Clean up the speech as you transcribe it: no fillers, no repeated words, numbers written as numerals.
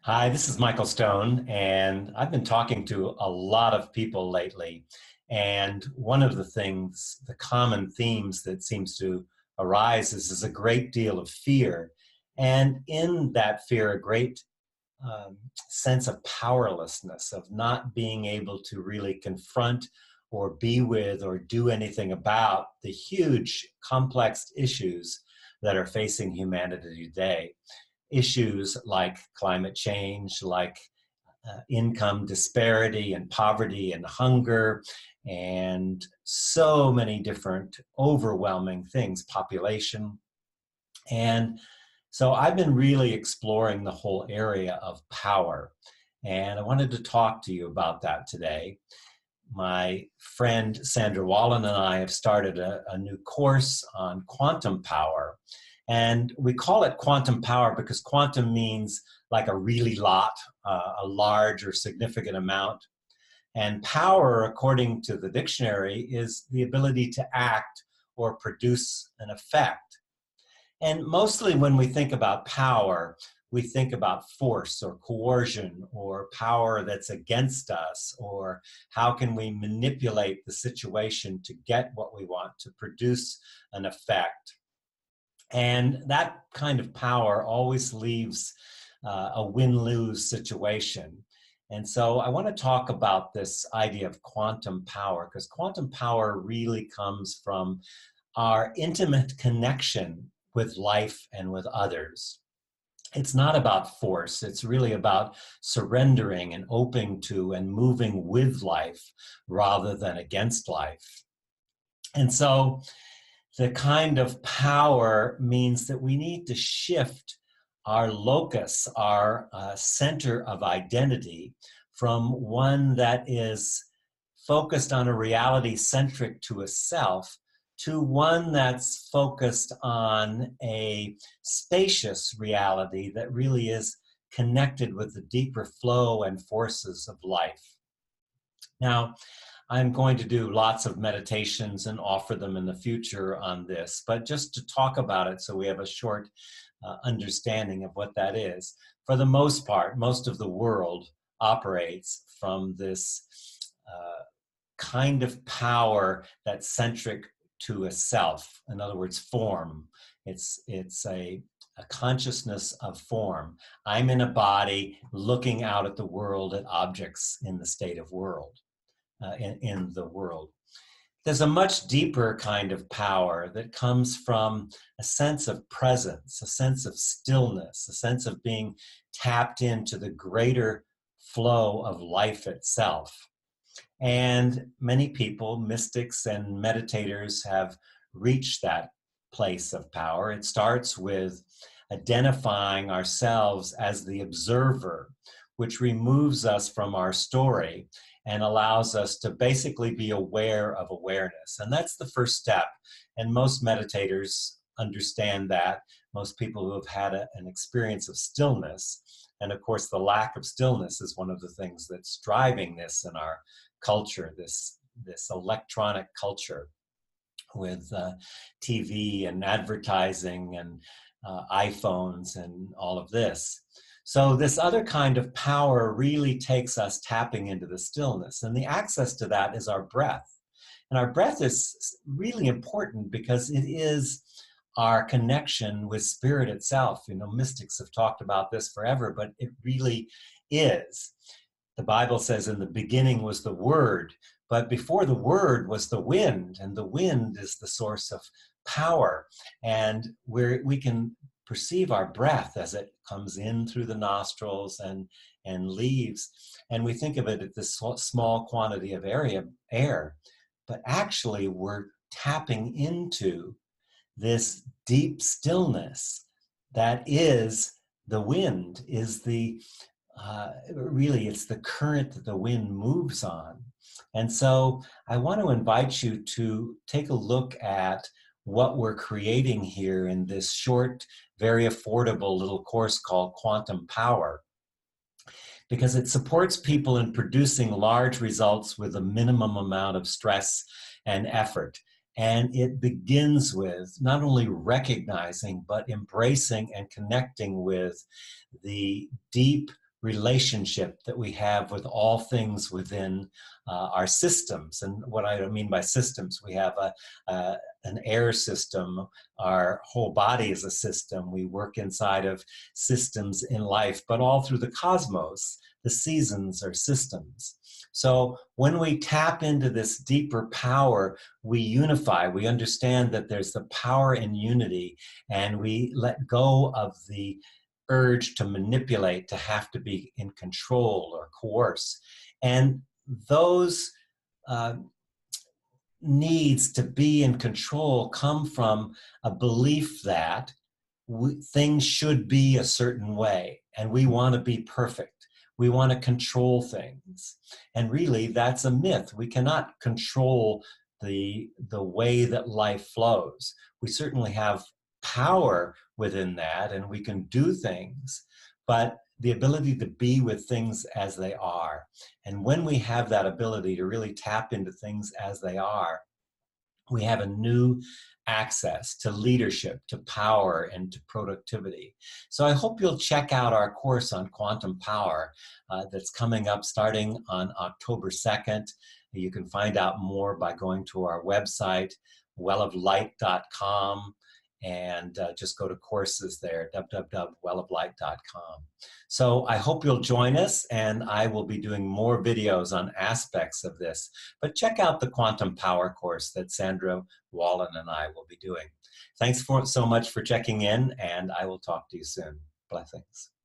Hi, this is Michael Stone, and I've been talking to a lot of people lately. And one of the things, the common themes that seems to arise is a great deal of fear. And in that fear, a great sense of powerlessness, of not being able to really confront or be with or do anything about the huge, complex issues that are facing humanity today. Issues like climate change, like income disparity and poverty and hunger, and so many different overwhelming things, population. And so I've been really exploring the whole area of power. And I wanted to talk to you about that today. My friend Sandra Wallen and I have started a new course on quantum power. And we call it quantum power because quantum means like a really lot, a large or significant amount. And power, according to the dictionary, is the ability to act or produce an effect. And mostly when we think about power, we think about force or coercion or power that's against us, or how can we manipulate the situation to get what we want, to produce an effect. And that kind of power always leaves a win-lose situation. And so I want to talk about this idea of quantum power, because quantum power really comes from our intimate connection with life and with others. It's not about force. It's really about surrendering and opening to and moving with life rather than against life. And so the kind of power means that we need to shift our locus, our center of identity, from one that is focused on a reality centric to a self to one that's focused on a spacious reality that really is connected with the deeper flow and forces of life. Now, I'm going to do lots of meditations and offer them in the future on this, but just to talk about it so we have a short understanding of what that is. For the most part, most of the world operates from this kind of power that's centric to a self. In other words, form. It's a consciousness of form. I'm in a body looking out at the world, at objects in the state of world, in the world. There's a much deeper kind of power that comes from a sense of presence, a sense of stillness, a sense of being tapped into the greater flow of life itself. And many people, mystics and meditators, have reached that place of power. It starts with identifying ourselves as the observer, which removes us from our story and allows us to basically be aware of awareness. And that's the first step. And most meditators understand that. Most people who have had an experience of stillness, and of course the lack of stillness is one of the things that's driving this in our culture, this electronic culture with TV and advertising and iPhones and all of this. So this other kind of power really takes us tapping into the stillness. And the access to that is our breath. And our breath is really important because it is our connection with spirit itself. You know, mystics have talked about this forever, but it really is. The Bible says in the beginning was the Word, but before the Word was the wind, and the wind is the source of power. And we can perceive our breath as it comes in through the nostrils and leaves. And we think of it at this small quantity of air, but actually we're tapping into this deep stillness that is the wind, is the really it's the current that the wind moves on. And so I want to invite you to take a look at what we're creating here in this short, very affordable little course called Quantum Power, because it supports people in producing large results with a minimum amount of stress and effort. And it begins with not only recognizing, but embracing and connecting with the deep relationship that we have with all things within our systems. And what I mean by systems, we have an air system. Our whole body is a system. We work inside of systems in life, but all through the cosmos, the seasons are systems. So when we tap into this deeper power, we unify. We understand that there's the power in unity, and we let go of the urge to manipulate, to have to be in control or coerce. And those uh, needs to be in control come from a belief that things should be a certain way, and we want to be perfect. We want to control things. And really, that's a myth. We cannot control the way that life flows. We certainly have power within that, and we can do things, but the ability to be with things as they are. And when we have that ability to really tap into things as they are, we have a new access to leadership, to power, and to productivity. So I hope you'll check out our course on quantum power that's coming up starting on October 2nd. You can find out more by going to our website, welloflight.com, and just go to courses there, www.welloflight.com. So I hope you'll join us, and I will be doing more videos on aspects of this. But check out the Quantum Power course that Sandra Wallen and I will be doing. Thanks so much for checking in, and I will talk to you soon. Blessings.